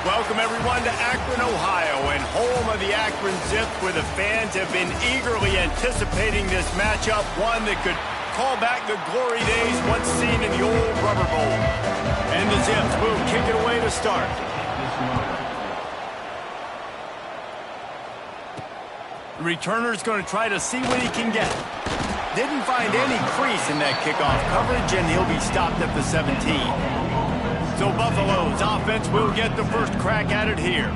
Welcome, everyone, to Akron, Ohio, and home of the Akron Zips, where the fans have been eagerly anticipating this matchup, one that could call back the glory days once seen in the old Rubber Bowl. And the Zips will kick it away to start. The returner's going to try to see what he can get. Didn't find any crease in that kickoff coverage, and he'll be stopped at the 17. So Buffalo's offense will get the first crack at it here.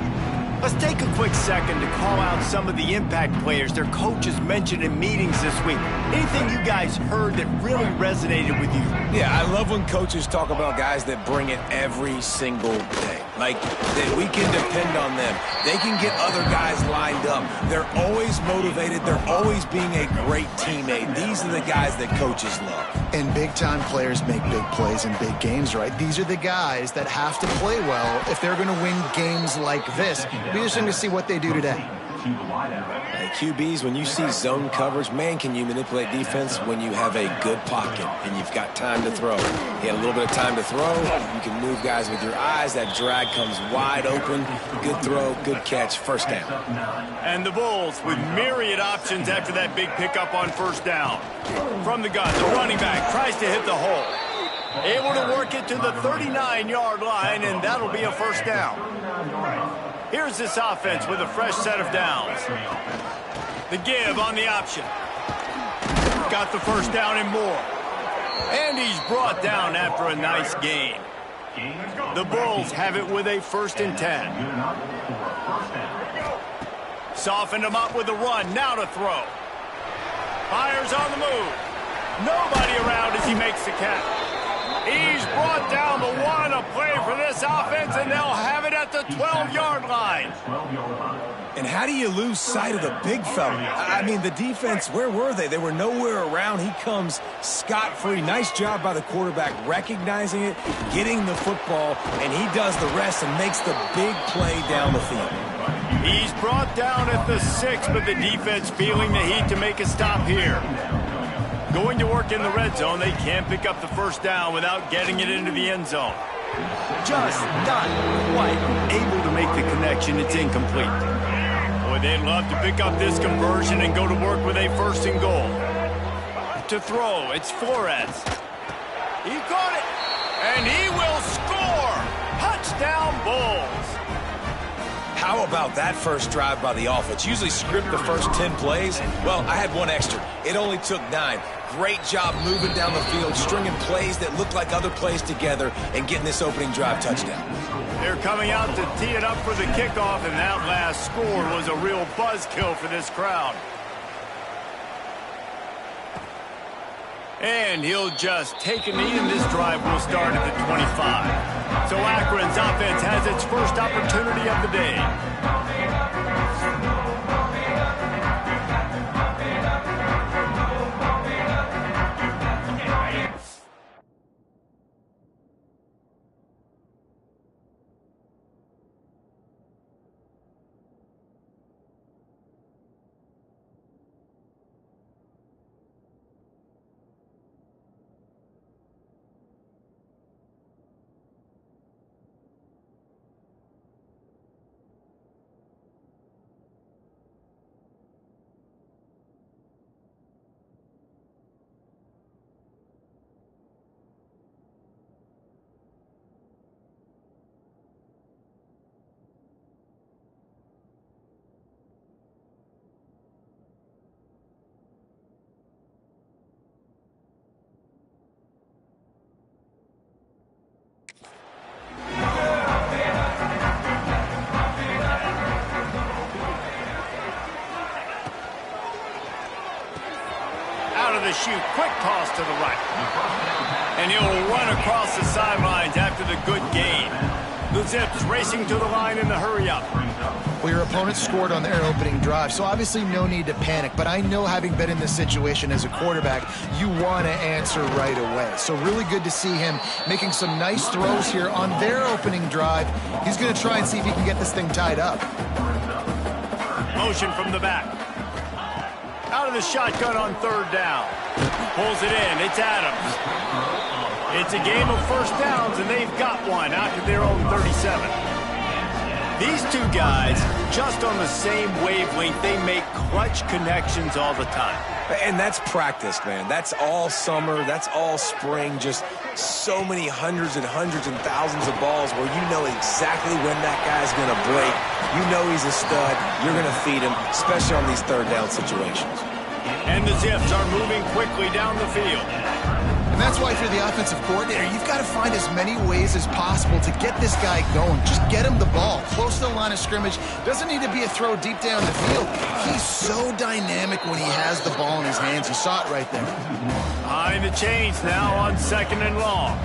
Let's take a quick second to call out some of the impact players their coaches mentioned in meetings this week. Anything you guys heard that really resonated with you? Yeah, I love when coaches talk about guys that bring it every single day. Like, that we can depend on them. They can get other guys lined up. They're always motivated. They're always being a great teammate. These are the guys that coaches love. And big-time players make big plays in big games, right? These are the guys that have to play well if they're going to win games like this. Be interesting to see what they do today. Hey, QBs, when you see zone coverage, man, can you manipulate defense when you have a good pocket and you've got time to throw. You had a little bit of time to throw. You can move guys with your eyes. That drag comes wide open. Good throw, good catch, first down. And the Bulls with myriad options after that big pickup on first down. From the gun, the running back tries to hit the hole. Able to work it to the 39-yard line, and that'll be a first down. Here's this offense with a fresh set of downs. The give on the option. Got the first down and more. And he's brought down after a nice gain. The Bulls have it with a 1st and 10. Softened him up with a run. Now to throw. Fires on the move. Nobody around as he makes the catch. He's brought down the one, a play for this offense, and they'll have it at the 12-yard line. And how do you lose sight of the big fella? I mean, the defense, where were they? They were nowhere around. He comes scot-free. Nice job by the quarterback recognizing it, getting the football, and he does the rest and makes the big play down the field. He's brought down at the 6, but the defense feeling the heat to make a stop here. Going to work in the red zone, they can't pick up the first down without getting it into the end zone. Just not quite able to make the connection. It's incomplete. Boy, they'd love to pick up this conversion and go to work with a 1st and goal. To throw, it's Flores. He caught it, and he will score. Touchdown, Bulls. How about that first drive by the offense? Usually script the first 10 plays. Well, I had one extra. It only took 9. Great job moving down the field, stringing plays that look like other plays together, and getting this opening drive touchdown. They're coming out to tee it up for the kickoff, and that last score was a real buzzkill for this crowd. And he'll just take a knee, and this drive will start at the 25. So Akron's offense has its first opportunity of the day. The shoot, quick toss to the right. And he'll run across the sidelines after the good gain. The Zips racing to the line in the hurry-up. Well, your opponent scored on their opening drive, so obviously no need to panic. But I know, having been in this situation as a quarterback, you want to answer right away. So really good to see him making some nice throws here on their opening drive. He's going to try and see if he can get this thing tied up. Motion from the back. Out of the shotgun on 3rd down. Pulls it in. It's Adams. It's a game of first downs, and they've got one out to their own 37. These two guys, just on the same wavelength, they make clutch connections all the time. And that's practice, man. That's all summer. That's all spring. Just so many hundreds and thousands of balls where you know exactly when that guy's going to break. You know he's a stud. You're going to feed him, especially on these third down situations. And the Zips are moving quickly down the field. And that's why if you're the offensive coordinator, you've got to find as many ways as possible to get this guy going. Just get him the ball close to the line of scrimmage. Doesn't need to be a throw deep down the field. He's so dynamic when he has the ball in his hands. You saw it right there. Behind the chains now on 2nd and long.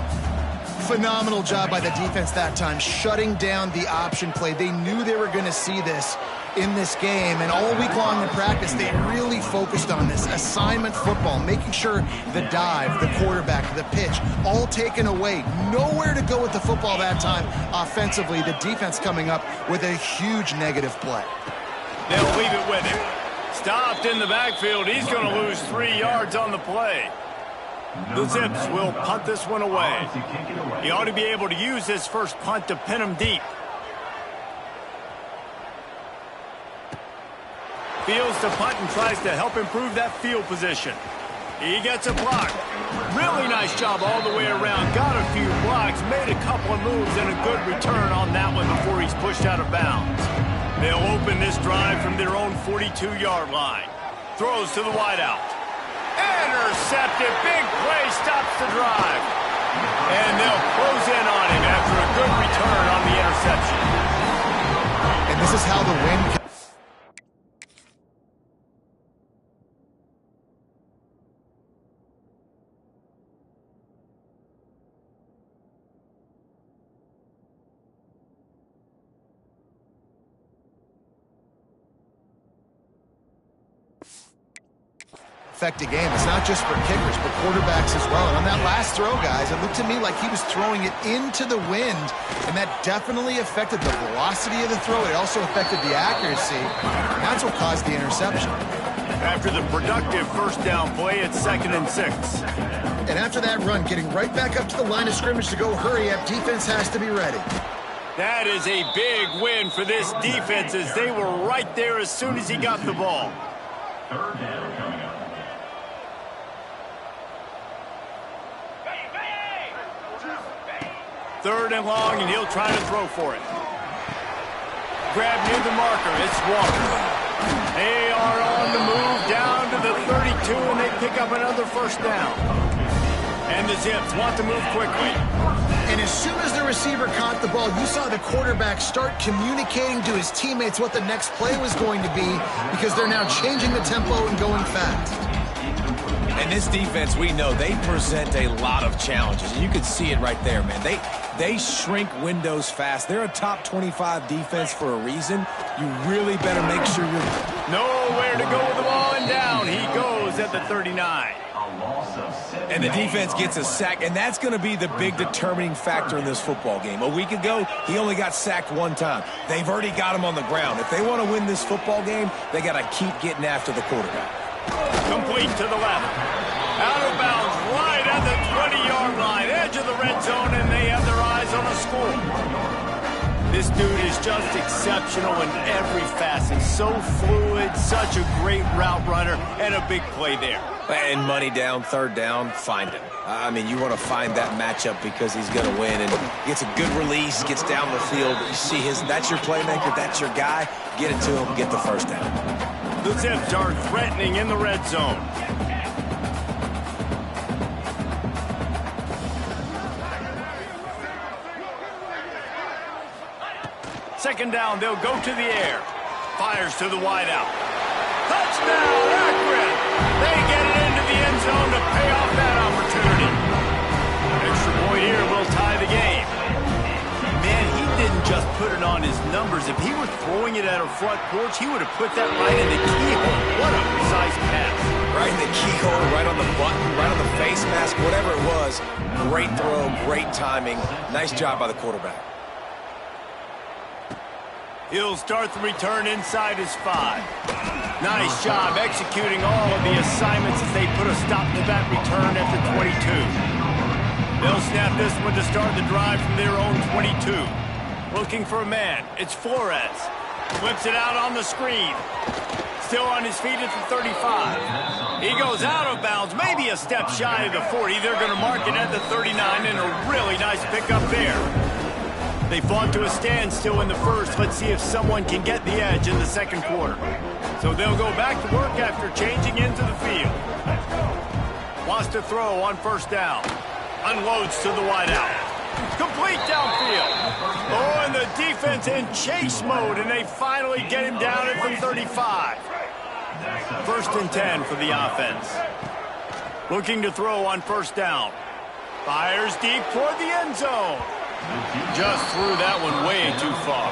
Phenomenal job by the defense that time, shutting down the option play. They knew they were going to see this in this game, and all week long in practice, they really focused on this assignment football, making sure the dive, the quarterback, the pitch, all taken away. Nowhere to go with the football that time offensively. The defense coming up with a huge negative play. They'll leave it with him. Stopped in the backfield. He's going to lose 3 yards on the play. The Zips will punt this one away. He ought to be able to use his first punt to pin him deep. Fields to punt and tries to help improve that field position. He gets a block. Really nice job all the way around. Got a few blocks, made a couple of moves, and a good return on that one before he's pushed out of bounds. They'll open this drive from their own 42-yard line. Throws to the wideout. Intercepted. Big play stops the drive. And they'll close in on him after a good return on the interception. And this is how the win... affect a game. It's not just for kickers, but quarterbacks as well. And on that last throw, guys, it looked to me like he was throwing it into the wind, and that definitely affected the velocity of the throw. It also affected the accuracy, and that's what caused the interception. After the productive first down play, it's 2nd and 6. And after that run, getting right back up to the line of scrimmage to go hurry up, defense has to be ready. That is a big win for this defense as they were right there as soon as he got the ball. Third down coming up. Third and long, and he'll try to throw for it. Grab near the marker. It's Walker. They are on the move down to the 32, and they pick up another first down. And the Zips want to move quickly. And as soon as the receiver caught the ball, you saw the quarterback start communicating to his teammates what the next play was going to be, because they're now changing the tempo and going fast. And this defense, we know, they present a lot of challenges. And you can see it right there, man. They shrink windows fast. They're a top 25 defense for a reason. You really better make sure you're... Nowhere to go with the ball, and down he goes at the 39. And the defense gets a sack, and that's going to be the big determining factor in this football game. A week ago, he only got sacked one time. They've already got him on the ground. If they want to win this football game, they got to keep getting after the quarterback. Complete to the left. Out of bounds, right at the 20-yard line, edge of the red zone, and they have their eyes on a score. This dude is just exceptional in every facet. So fluid, such a great route runner, and a big play there. And money down, third down, find him. I mean, you want to find that matchup because he's going to win. And gets a good release, gets down the field. You see that's your playmaker, that's your guy. Get it to him, get the first down. The Zips are threatening in the red zone. Second down, they'll go to the air. Fires to the wideout. Touchdown, Akron! They get it into the end zone to pay off that opportunity. Extra point here will tie the game. Man, he didn't just put it on his numbers. If he were throwing it at a front porch, he would have put that right in the keyhole. What a precise pass. Right in the keyhole, right on the button, right on the face mask, whatever it was. Great throw, great timing. Nice job by the quarterback. He'll start the return inside his 5. Nice job executing all of the assignments as they put a stop to that return at the 22. They'll snap this one to start the drive from their own 22. Looking for a man. It's Flores. Flips it out on the screen. Still on his feet at the 35. He goes out of bounds, maybe a step shy of the 40. They're going to mark it at the 39, and a really nice pickup there. They fought to a standstill in the first. Let's see if someone can get the edge in the second quarter. So they'll go back to work after changing into the field. Wants to throw on first down. Unloads to the wideout. Complete downfield. Oh, and the defense in chase mode, and they finally get him down at the 35. First and 10 for the offense. Looking to throw on first down. Fires deep toward the end zone. Just threw that one way too far.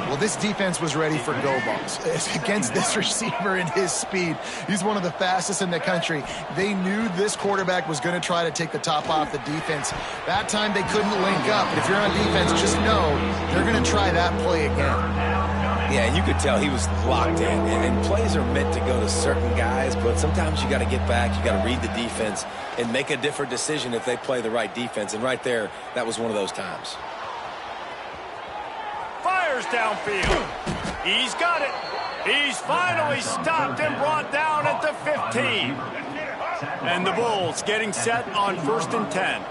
Well, this defense was ready for go balls. Against this receiver and his speed, he's one of the fastest in the country. They knew this quarterback was going to try to take the top off the defense. That time they couldn't link up. But if you're on defense, just know they're going to try that play again. Yeah, and you could tell he was locked in. And plays are meant to go to certain guys, but sometimes you got to get back, you got to read the defense, and make a different decision if they play the right defense. And right there, that was one of those times. Fires downfield. He's got it. He's finally stopped and brought down at the 15. And the Bulls getting set on first and 10.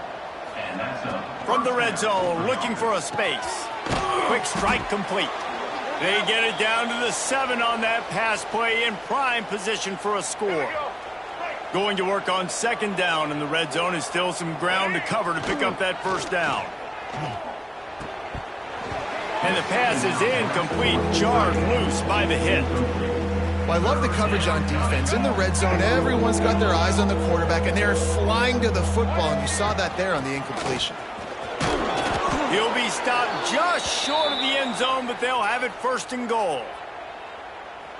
From the red zone, looking for a space. Quick strike complete. They get it down to the 7 on that pass play, in prime position for a score. Going to work on second down in the red zone, is still some ground to cover to pick up that first down. And the pass is incomplete, jarred loose by the hit. Well, I love the coverage on defense. In the red zone, everyone's got their eyes on the quarterback, and they're flying to the football, and you saw that there on the incompletion. He'll be stopped just short of the end zone, but they'll have it first and goal.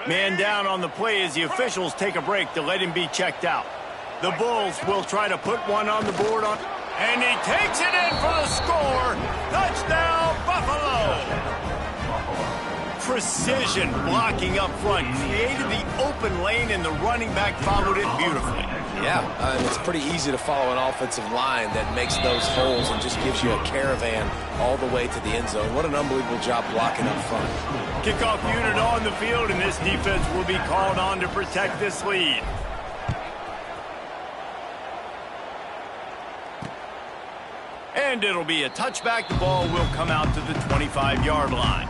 Man down on the play as the officials take a break to let him be checked out. The Bulls will try to put one on the board, and he takes it in for the score. Touchdown, Buffalo! Precision blocking up front created the open lane, and the running back followed it beautifully. Yeah, it's pretty easy to follow an offensive line that makes those holes and just gives you a caravan all the way to the end zone. What an unbelievable job blocking up front. Kickoff unit on the field, and this defense will be called on to protect this lead. And it'll be a touchback. The ball will come out to the 25-yard line.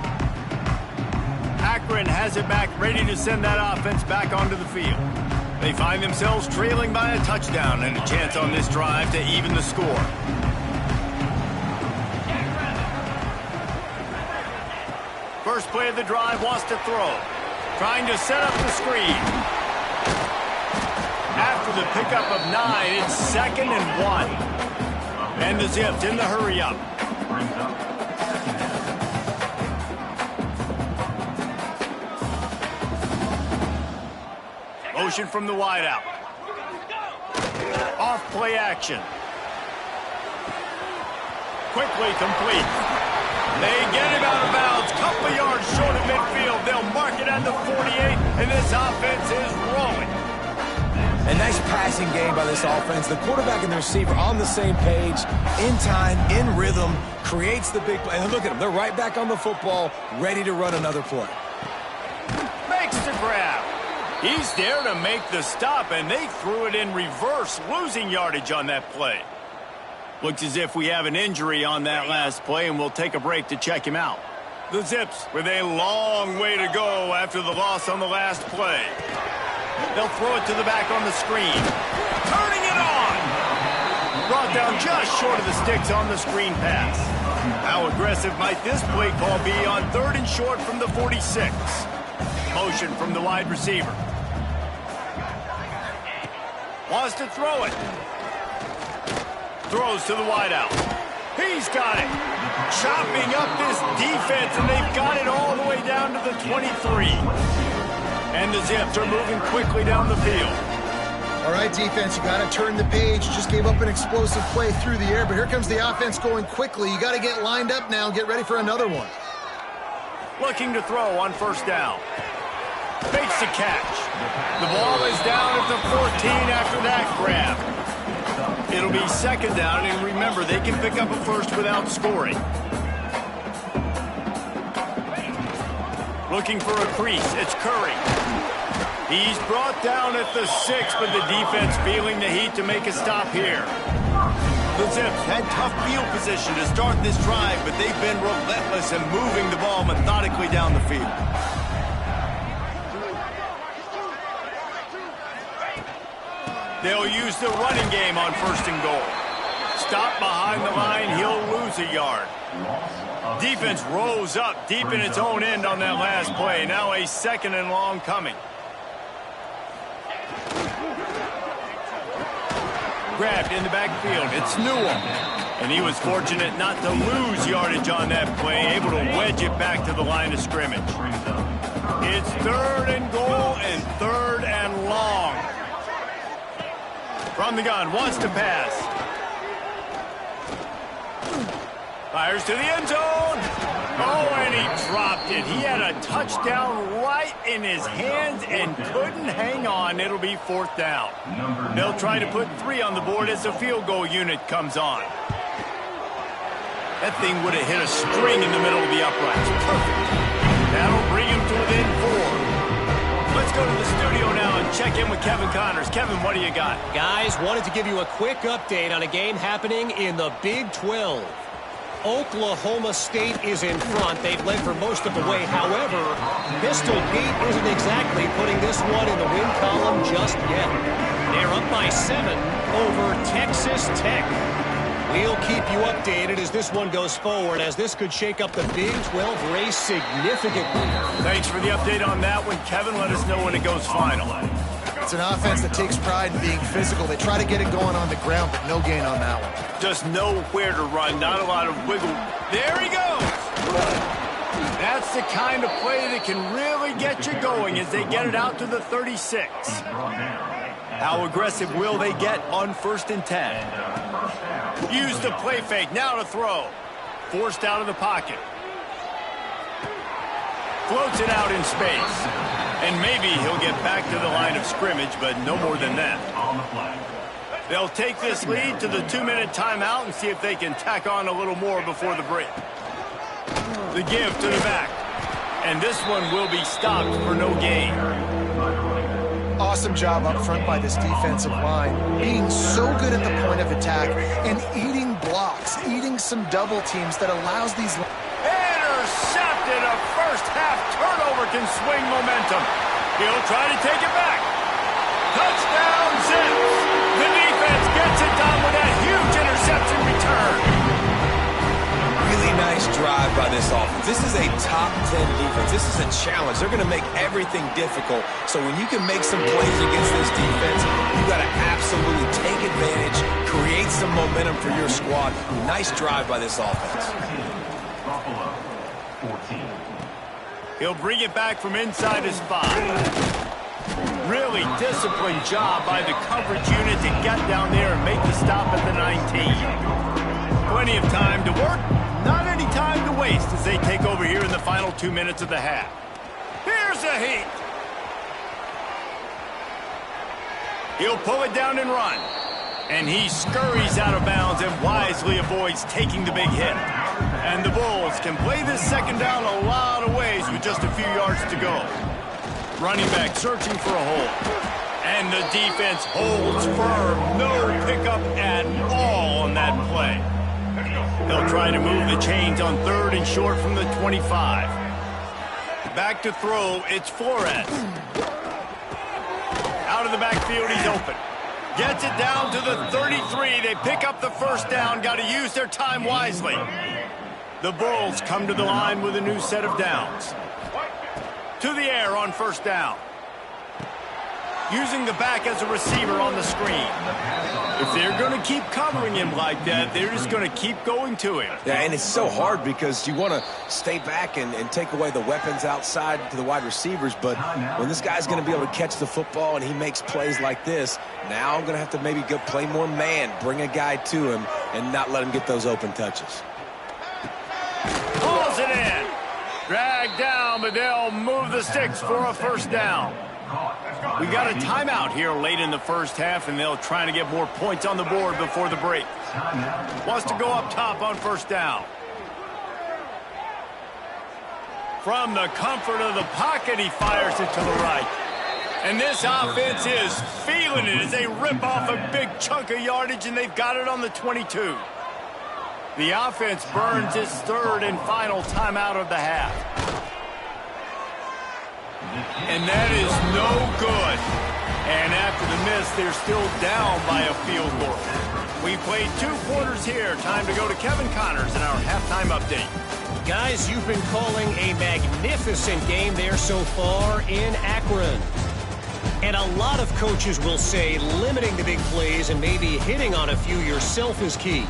Akron has it back, ready to send that offense back onto the field. They find themselves trailing by a touchdown and a chance on this drive to even the score. First play of the drive, wants to throw. Trying to set up the screen. After the pickup of 9, it's 2nd and 1. And the Zips in the hurry-up. Motion from the wideout. Off play action. Quickly complete. They get him out of bounds. Couple of yards short of midfield. They'll mark it at the 48, and this offense is rolling. A nice passing game by this offense. The quarterback and the receiver on the same page, in time, in rhythm, creates the big play. And look at them. They're right back on the football, ready to run another play. Makes the grab. He's there to make the stop, and they threw it in reverse, losing yardage on that play. Looks as if we have an injury on that last play, and we'll take a break to check him out. The Zips with a long way to go after the loss on the last play. They'll throw it to the back on the screen. Turning it on! Brought down just short of the sticks on the screen pass. How aggressive might this play call be on 3rd and short from the 46? Motion from the wide receiver. Wants to throw it. Throws to the wideout. He's got it. Chopping up this defense, and they've got it all the way down to the 23. And the Zips are moving quickly down the field. All right, defense, you got to turn the page. You just gave up an explosive play through the air, but here comes the offense going quickly. You got to get lined up now and get ready for another one. Looking to throw on first down. Fakes the catch. The ball is down at the 14 after that grab. It'll be 2nd down, and remember, they can pick up a first without scoring. Looking for a crease. It's Curry. He's brought down at the 6, but the defense feeling the heat to make a stop here. The Zips had tough field position to start this drive, but they've been relentless in moving the ball methodically down the field. They'll use the running game on 1st and goal. Stop behind the line, he'll lose a yard. Defense rose up deep in its own end on that last play. Now a 2nd and long coming. Grabbed in the backfield. It's Newell. And he was fortunate not to lose yardage on that play, able to wedge it back to the line of scrimmage. It's 3rd and goal and 3rd and long. From the gun, wants to pass. Fires to the end zone. Oh, and he dropped it. He had a touchdown right in his hands and couldn't hang on. It'll be 4th down. They'll try to put 3 on the board as the field goal unit comes on. That thing would have hit a string in the middle of the uprights. Perfect. That'll bring him to within 4. Let's go to the studio now and check in with Kevin Connors. Kevin, what do you got? Guys, wanted to give you a quick update on a game happening in the Big 12. Oklahoma State is in front. They've led for most of the way. However, Pistol Pete isn't exactly putting this one in the win column just yet. They're up by 7 over Texas Tech. We'll keep you updated as this one goes forward, as this could shake up the Big 12 race significantly. Thanks for the update on that one, Kevin. Let us know when it goes final. It's an offense that takes pride in being physical. They try to get it going on the ground, but no gain on that one. Just know where to run, not a lot of wiggle. There he goes! That's the kind of play that can really get you going as they get it out to the 36. How aggressive will they get on 1st and 10? Use the play fake, now to throw. Forced out of the pocket. Floats it out in space. And maybe he'll get back to the line of scrimmage, but no more than that. They'll take this lead to the 2-minute timeout and see if they can tack on a little more before the break. The give to the back. And this one will be stopped for no gain. Awesome job up front by this defensive line, being so good at the point of attack and eating blocks, eating some double teams that allows these... Intercepted. A first-half turnover can swing momentum. He'll try to take it back. Touchdown, Zips. The defense gets it done with that huge interception return. Really nice drive by this offense. This is a top 10 defense. This is a challenge. They're going to make everything difficult. So when you can make some plays against this defense, you got to absolutely take advantage, create some momentum for your squad. Nice drive by this offense. He'll bring it back from inside his 5. Really disciplined job by the coverage unit to get down there and make the stop at the 19. Plenty of time to work, not any time to waste as they take over here in the final 2 minutes of the half. Here's the heat. He'll pull it down and run. And he scurries out of bounds and wisely avoids taking the big hit. And the Bulls can play this 2nd down a lot of ways with just a few yards to go. Running back searching for a hole. And the defense holds firm. No pickup at all on that play. They'll try to move the chains on 3rd and short from the 25. Back to throw, it's Flores. Out of the backfield, he's open. Gets it down to the 33. They pick up the 1st down. Got to use their time wisely. The Bulls come to the line with a new set of downs. To the air on 1st down. Using the back as a receiver on the screen. If they're going to keep covering him like that, they're just going to keep going to him. Yeah, and it's so hard because you want to stay back and take away the weapons outside to the wide receivers, but when this guy's going to be able to catch the football and he makes plays like this, now I'm going to have to maybe go play more man, bring a guy to him, and not let him get those open touches. Pulls it in. Dragged down, but they'll move the sticks for a 1st down. We got a timeout here late in the 1st half, and they'll try to get more points on the board before the break. Wants to go up top on 1st down. From the comfort of the pocket, he fires it to the right. And this offense is feeling it as they rip off a big chunk of yardage, and they've got it on the 22. The offense burns its third and final timeout of the half. And that is no good. And after the miss, they're still down by a field goal. We played 2 quarters here. Time to go to Kevin Connors in our halftime update. Guys, you've been calling a magnificent game there so far in Akron. And a lot of coaches will say limiting the big plays and maybe hitting on a few yourself is key.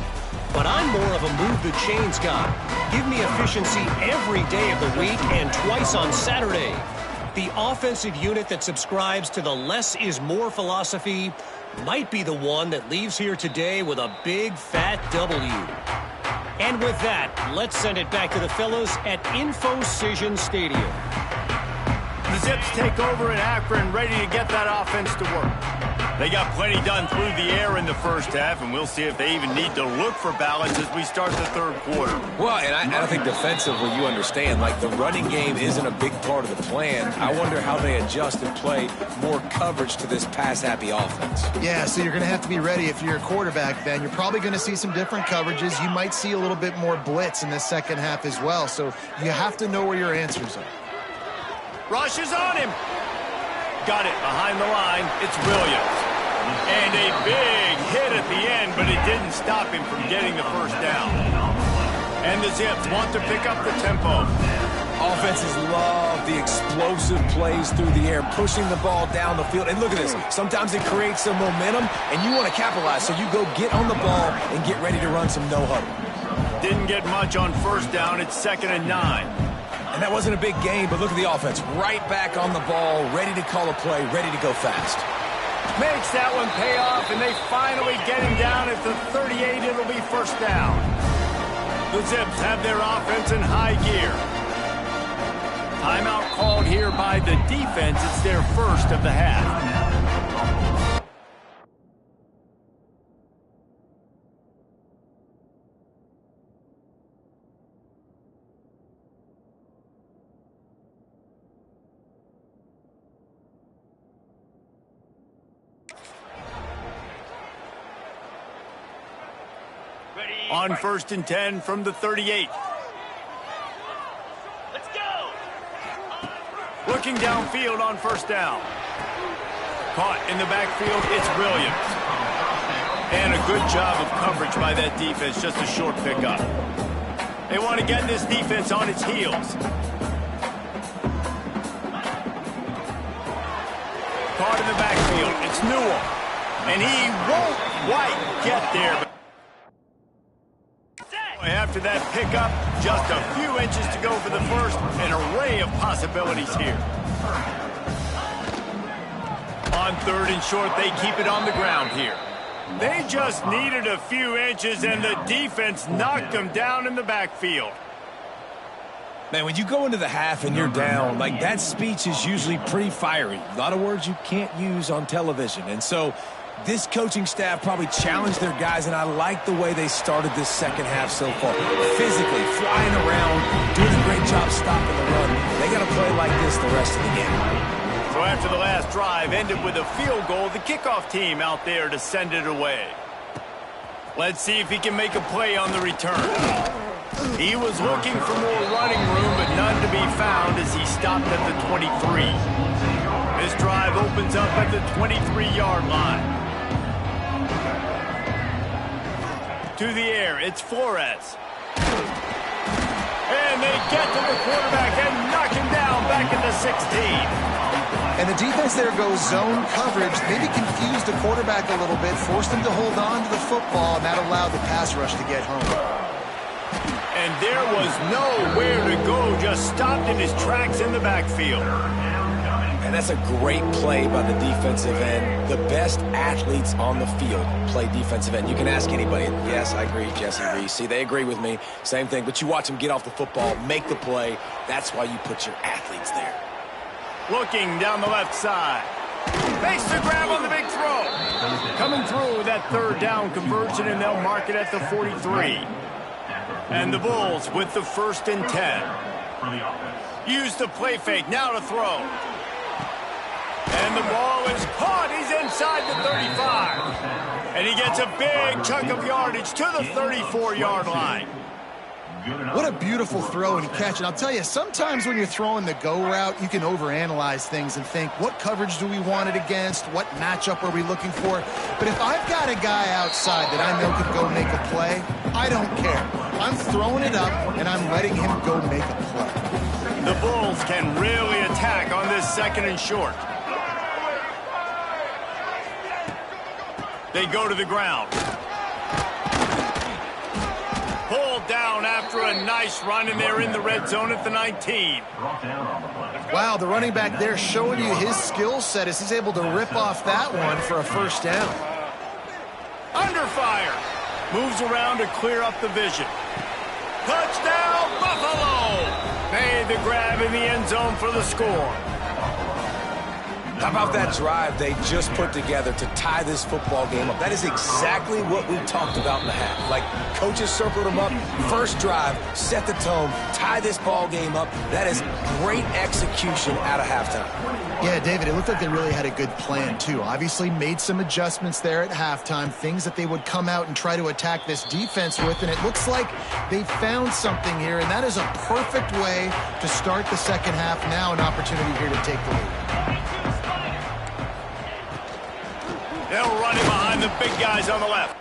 But I'm more of a move the chains guy. Give me efficiency every day of the week and twice on Saturday. The offensive unit that subscribes to the less is more philosophy might be the one that leaves here today with a big fat W. And with that, let's send it back to the fellas at InfoCision Stadium. The Zips take over in Akron, ready to get that offense to work. They got plenty done through the air in the first half, and we'll see if they even need to look for balance as we start the third quarter. Well, and I think defensively, you understand, like the running game isn't a big part of the plan. I wonder how they adjust and play more coverage to this pass-happy offense. Yeah, so you're going to have to be ready if you're a quarterback, Ben. You're probably going to see some different coverages. You might see a little bit more blitz in the second half as well, so you have to know where your answers are. Rush is on him. Got it behind the line. It's Williams. And a big hit at the end, but it didn't stop him from getting the first down. And the Zips want to pick up the tempo. Offenses love the explosive plays through the air, pushing the ball down the field. And look at this. Sometimes it creates some momentum, and you want to capitalize. So you go get on the ball and get ready to run some no-huddle. Didn't get much on first down. It's 2nd and 9. And that wasn't a big gain, but look at the offense. Right back on the ball, ready to call a play, ready to go fast. Makes that one pay off, and they finally get him down at the 38. It'll be first down. The Zips have their offense in high gear. Timeout called here by the defense. It's their first of the half. On 1st and 10 from the 38. Let's go! Looking downfield on first down. Caught in the backfield, it's Williams. And a good job of coverage by that defense, just a short pickup. They want to get this defense on its heels. Caught in the backfield, it's Newell. And he won't quite get there, but after that pickup, just a few inches to go for the first. An array of possibilities here. On 3rd and short, they keep it on the ground here. They just needed a few inches, and the defense knocked them down in the backfield. Man, when you go into the half and you're down, like that speech is usually pretty fiery. A lot of words you can't use on television. And so this coaching staff probably challenged their guys, and I like the way they started this second half so far. Physically, flying around, doing a great job stopping the run. They got to play like this the rest of the game. So after the last drive ended with a field goal, the kickoff team out there to send it away. Let's see if he can make a play on the return. He was looking for more running room, but none to be found as he stopped at the 23. This drive opens up at the 23-yard line. To the air, it's Flores. And they get to the quarterback and knock him down back at the 16. And the defense there goes zone coverage, maybe confused the quarterback a little bit, forced him to hold on to the football, and that allowed the pass rush to get home. And there was nowhere to go, just stopped in his tracks in the backfield. And that's a great play by the defensive end. The best athletes on the field play defensive end. You can ask anybody. Yes, I agree, Jesse Reese. See, they agree with me. Same thing. But you watch them get off the football, make the play. That's why you put your athletes there. Looking down the left side. Makes the grab on the big throw. Coming through with that 3rd down conversion, and they'll mark it at the 43. And the Bulls with the 1st and 10. For the offense. Use the play fake, now to throw. And the ball is caught. He's inside the 35. And he gets a big chunk of yardage to the 34-yard line. What a beautiful throw and catch. And I'll tell you, sometimes when you're throwing the go route, you can overanalyze things and think, what coverage do we want it against? What matchup are we looking for? But if I've got a guy outside that I know could go make a play, I don't care. I'm throwing it up, and I'm letting him go make a play. The Bulls can really attack on this 2nd and short. They go to the ground. Pulled down after a nice run, and they're in the red zone at the 19. Wow, the running back there showing you his skill set as he's able to rip off that one for a first down. Under fire. Moves around to clear up the vision. Touchdown, Buffalo! Made the grab in the end zone for the score. How about that drive they just put together to tie this football game up? That is exactly what we talked about in the half. Like, coaches circled them up, first drive, set the tone, tie this ball game up. That is great execution out of halftime. Yeah, David, it looked like they really had a good plan, too. Obviously made some adjustments there at halftime, things that they would come out and try to attack this defense with, and it looks like they found something here, and that is a perfect way to start the second half. Now an opportunity here to take the lead. They'll run him behind the big guys on the left.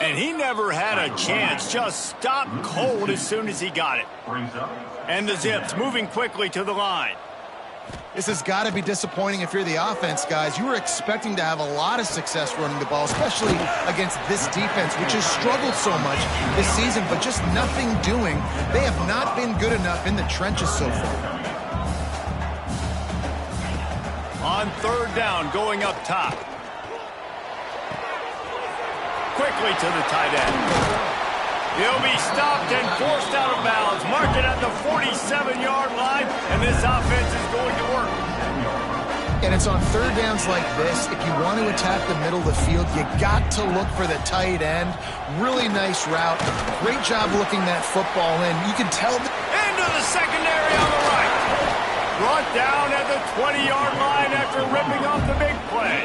And he never had a chance. Just stopped cold as soon as he got it. And the Zips moving quickly to the line. This has got to be disappointing if you're the offense, guys. You were expecting to have a lot of success running the ball, especially against this defense, which has struggled so much this season, but just nothing doing. They have not been good enough in the trenches so far. On third down, going up top. Quickly to the tight end. He'll be stopped and forced out of bounds. Mark it at the 47-yard line, and this offense is going to work. And it's on third downs like this. If you want to attack the middle of the field, you got to look for the tight end. Really nice route. Great job looking that football in. You can tell. Into the secondary on the right. Brought down at the 20-yard line after ripping off the big play.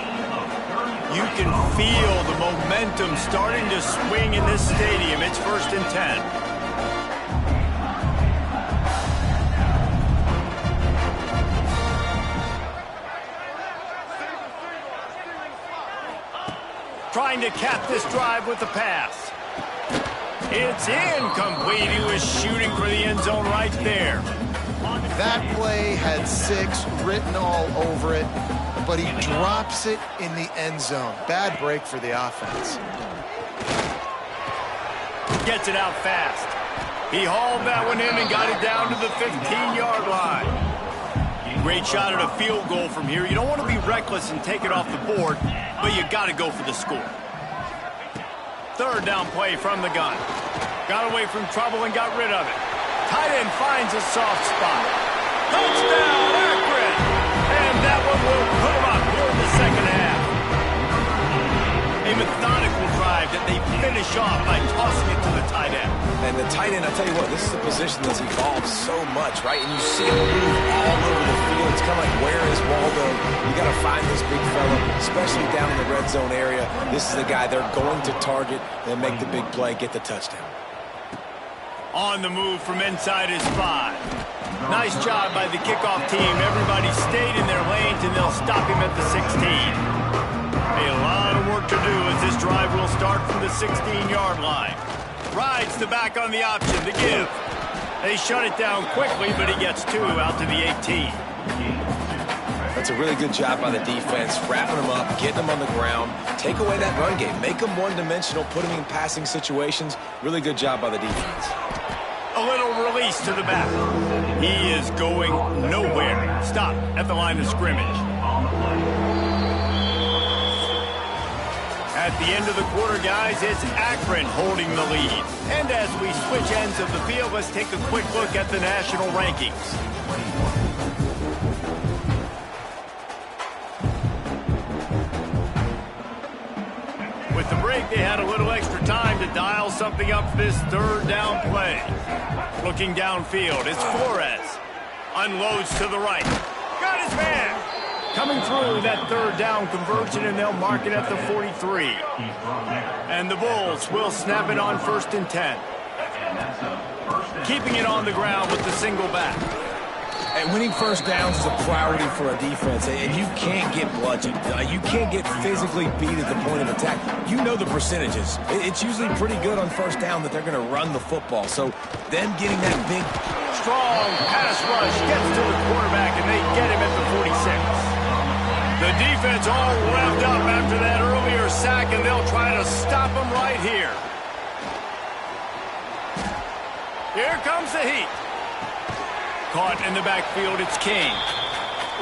You can feel the momentum starting to swing in this stadium. It's 1st and 10. Trying to cap this drive with the pass. It's incomplete. He was shooting for the end zone right there. That play had 6 written all over it, but he drops it in the end zone. Bad break for the offense. Gets it out fast. He hauled that one in and got it down to the 15-yard line. Great shot at a field goal from here. You don't want to be reckless and take it off the board, but you got to go for the score. Third down play from the gun. Got away from trouble and got rid of it. Tight end finds a soft spot. Touchdown, accurate. And that one will put him up here in the second half. A methodical drive that they finish off by tossing it to the tight end. And the tight end, I tell you what, this is a position that's evolved so much, right? And you see him move all over the field. It's kind of like, where is Waldo? You got to find this big fella, especially down in the red zone area. This is the guy they're going to target and make the big play, get the touchdown. On the move from inside his 5. Nice job by the kickoff team. Everybody stayed in their lanes, and they'll stop him at the 16. A lot of work to do as this drive will start from the 16-yard line. Rides the back on the option, the give. They shut it down quickly, but he gets 2 out to the 18. That's a really good job by the defense, wrapping them up, getting them on the ground, take away that run game, make them one-dimensional, put them in passing situations. Really good job by the defense. A little release to the back. He is going nowhere. Stop at the line of scrimmage. At the end of the quarter, guys, it's Akron holding the lead. And as we switch ends of the field, let's take a quick look at the national rankings. With the break, they had a little extra time to dial something up for this third down play. Looking downfield, it's Flores. Unloads to the right. Got his man. Coming through that third down conversion, and they'll mark it at the 43. And the Bulls will snap it on 1st and 10. Keeping it on the ground with the single back. And winning first downs is a priority for a defense, and you can't get bludgeoned. You can't get physically beat at the point of attack. You know the percentages. It's usually pretty good on first down that they're going to run the football. So them getting that big, strong pass rush gets to the quarterback, and they get him at the 46. The defense all revved up after that earlier sack, and they'll try to stop him right here. Here comes the heat. Caught in the backfield, it's King.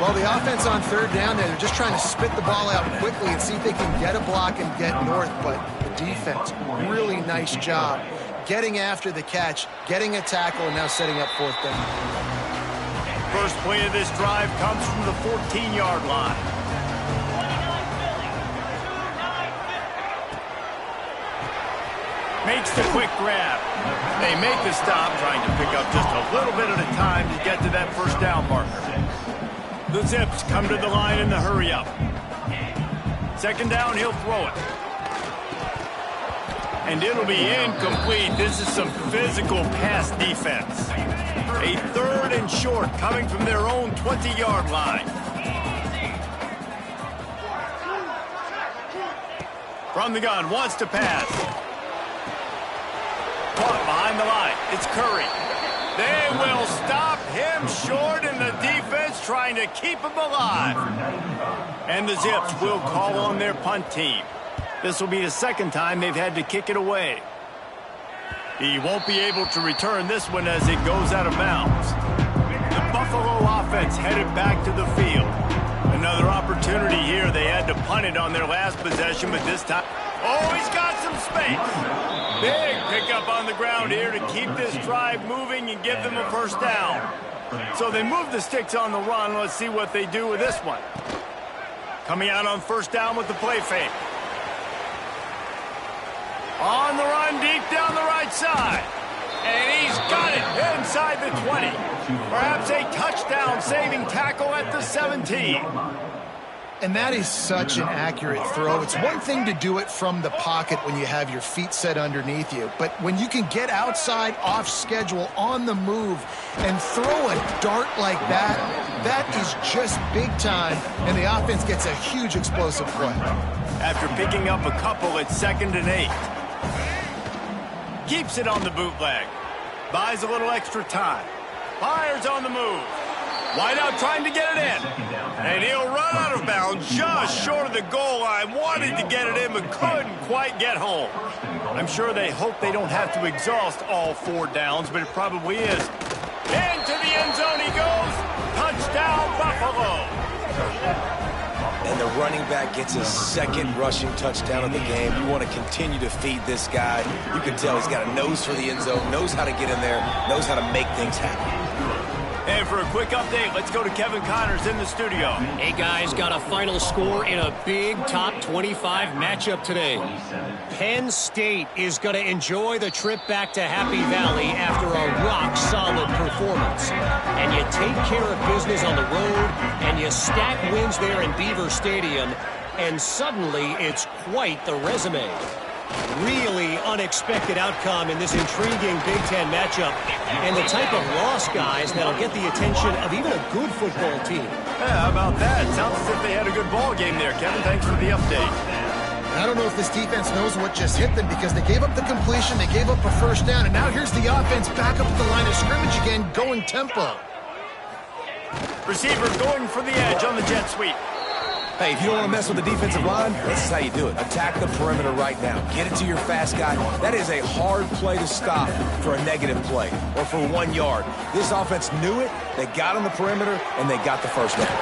Well, the offense on third down there, they're just trying to spit the ball out quickly and see if they can get a block and get north, but the defense, really nice job getting after the catch, getting a tackle, and now setting up 4th down. First play of this drive comes from the 14-yard line. Makes the quick grab. They make the stop, trying to pick up just a little bit at a time to get to that first down marker. The Zips come to the line in the hurry-up. Second down, he'll throw it. And it'll be incomplete. This is some physical pass defense. A 3rd and short coming from their own 20-yard line. From the gun, wants to pass. caught behind the line. It's Curry. They will stop him short, and the defense trying to keep him alive. And the Zips will call on their punt team. This will be the second time they've had to kick it away. He won't be able to return this one as it goes out of bounds. The Buffalo offense headed back to the field. Another opportunity here. They had to punt it on their last possession, but this time... Oh, he's got some space. Big pickup on the ground here to keep this drive moving and give them a first down. So they move the sticks on the run. Let's see what they do with this one. Coming out on first down with the play fake. On the run, deep down the right side. And he's got it inside the 20. Perhaps a touchdown-saving tackle at the 17. And that is such an accurate throw. It's one thing to do it from the pocket when you have your feet set underneath you, but when you can get outside, off schedule, on the move, and throw a dart like that, that is just big time, and the offense gets a huge explosive play. After picking up a couple, it's 2nd and 8. Keeps it on the bootleg. Buys a little extra time. Fires on the move. Wide out trying to get it in. And he'll run out of bounds just short of the goal line. Wanted to get it in, but couldn't quite get home. I'm sure they hope they don't have to exhaust all 4 downs, but it probably is. Into the end zone he goes. Touchdown, Buffalo. And the running back gets his 2nd rushing touchdown of the game. You want to continue to feed this guy. You can tell he's got a nose for the end zone, knows how to get in there, knows how to make things happen. And for a quick update, let's go to Kevin Connors in the studio. Hey, guys, got a final score in a big top 25 matchup today. Penn State is going to enjoy the trip back to Happy Valley after a rock-solid performance. And you take care of business on the road, and you stack wins there in Beaver Stadium, and suddenly it's quite the resume. Really unexpected outcome in this intriguing Big Ten matchup, and the type of loss, guys, that'll get the attention of even a good football team. Yeah, how about that? Sounds as if they had a good ball game there, Kevin. Thanks for the update. I don't know if this defense knows what just hit them because they gave up the completion, they gave up a first down, and now here's the offense back up at the line of scrimmage again, going tempo. Receiver going for the edge on the jet sweep. Hey, if you don't want to mess with the defensive line, this is how you do it. Attack the perimeter right now. Get it to your fast guy. That is a hard play to stop for a negative play or for 1 yard. This offense knew it. They got on the perimeter, and they got the first down.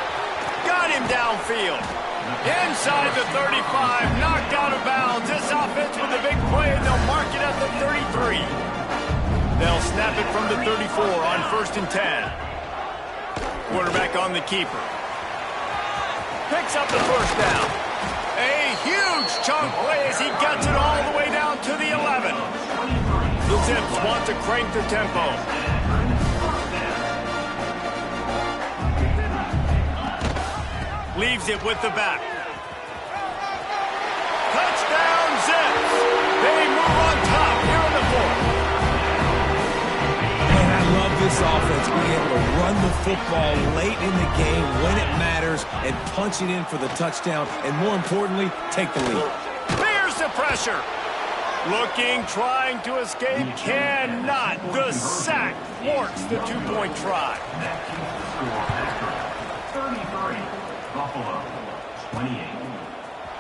Got him downfield. Inside the 35, knocked out of bounds. This offense with a big play, and they'll mark it at the 33. They'll snap it from the 34 on 1st and 10. Quarterback on the keeper. Picks up the first down. A huge chunk play as he gets it all the way down to the 11. The Zips want to crank the tempo. Leaves it with the back. Touchdown, Zips. They move on top here in the 4th. And I love this offense being able to run the football late in the game when it matters and punch it in for the touchdown and, more importantly, take the lead. There's the pressure. Looking, trying to escape, cannot. The sack thwarts the 2-point try. 33, Buffalo, 28.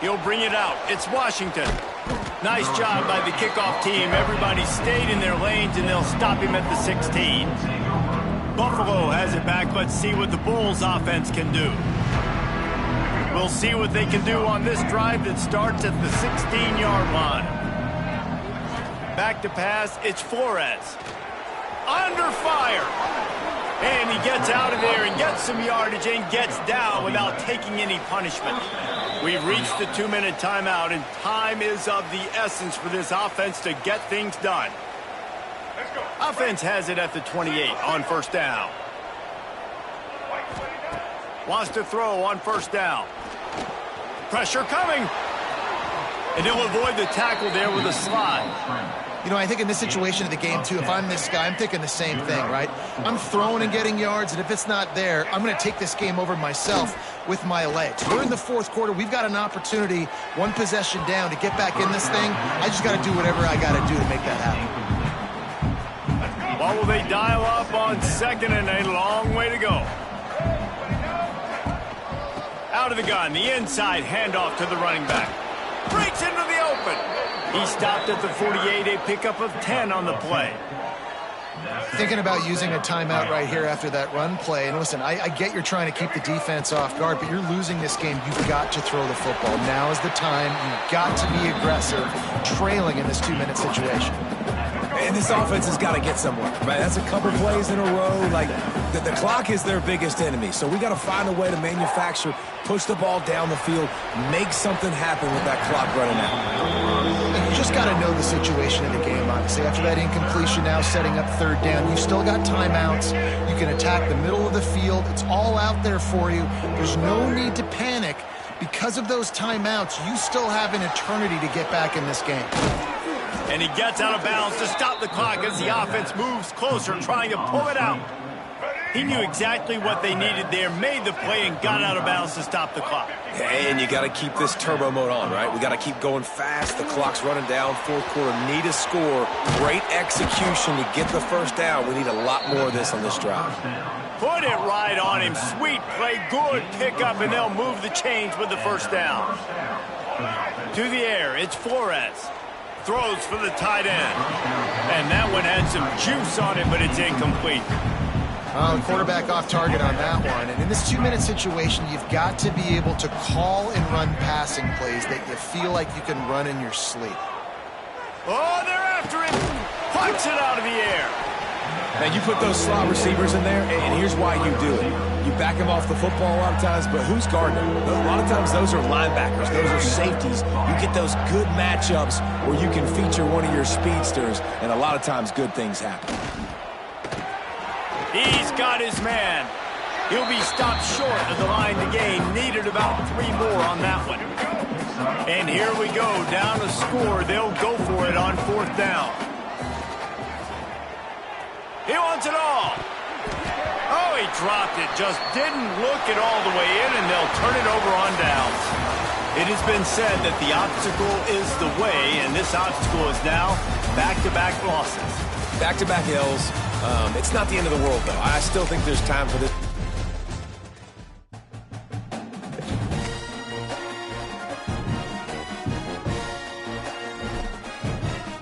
He'll bring it out. It's Washington. Nice job by the kickoff team. Everybody stayed in their lanes, and they'll stop him at the 16. Buffalo has it back. Let's see what the Bulls offense can do. We'll see what they can do on this drive that starts at the 16-yard line. Back to pass. It's Flores. Under fire. And he gets out of there and gets some yardage and gets down without taking any punishment. We've reached the 2-minute timeout, and time is of the essence for this offense to get things done. Offense has it at the 28 on first down. Wants to throw on first down. Pressure coming. And he'll avoid the tackle there with a slide. You know, I think in this situation of the game, too, if I'm this guy, I'm thinking the same thing, right? I'm throwing and getting yards, and if it's not there, I'm going to take this game over myself with my legs. We're in the 4th quarter. We've got an opportunity, 1 possession down, to get back in this thing. I just got to do whatever I got to do to make that happen. What will they dial up on second and a long way to go? Out of the gun, the inside handoff to the running back. Breaks into the open. He stopped at the 48, a pickup of 10 on the play. Thinking about using a timeout right here after that run play. And listen, I get you're trying to keep the defense off guard, but you're losing this game. You've got to throw the football. Now is the time. You've got to be aggressive, trailing in this 2-minute situation. And this offense has got to get somewhere, right? That's a couple plays in a row. Like, the clock is their biggest enemy. So we got to find a way to manufacture, push the ball down the field, make something happen with that clock running out. And you just got to know the situation in the game, honestly. After that incompletion now setting up third down, you still got timeouts. You can attack the middle of the field. It's all out there for you. There's no need to panic. Because of those timeouts, you still have an eternity to get back in this game. And he gets out of bounds to stop the clock as the offense moves closer, trying to pull it out. He knew exactly what they needed there, made the play, and got out of bounds to stop the clock. And you got to keep this turbo mode on, right? We got to keep going fast. The clock's running down. Fourth quarter, need a score. Great execution to get the first down. We need a lot more of this on this drive. Put it right on him. Sweet play, good pickup, and they'll move the chains with the first down. To the air, it's Flores. Throws for the tight end. And that one had some juice on it, but it's incomplete. The quarterback off target on that one. And in this 2-minute situation, you've got to be able to call and run passing plays that you feel like you can run in your sleep. Oh, they're after him. Punch it out of the air. And you put those slot receivers in there, and here's why you do it. You back them off the football a lot of times, but who's guarding them? A lot of times those are linebackers. Those are safeties. You get those good matchups where you can feature one of your speedsters, and a lot of times good things happen. He's got his man. He'll be stopped short of the line to gain. Needed about 3 more on that one. And here we go. Down a score. They'll go for it on 4th down. He wants it all. Oh, he dropped it. Just didn't look it all the way in, and they'll turn it over on downs. It has been said that the obstacle is the way, and this obstacle is now back-to-back losses. Back-to-back L's. It's not the end of the world, though. I still think there's time for this.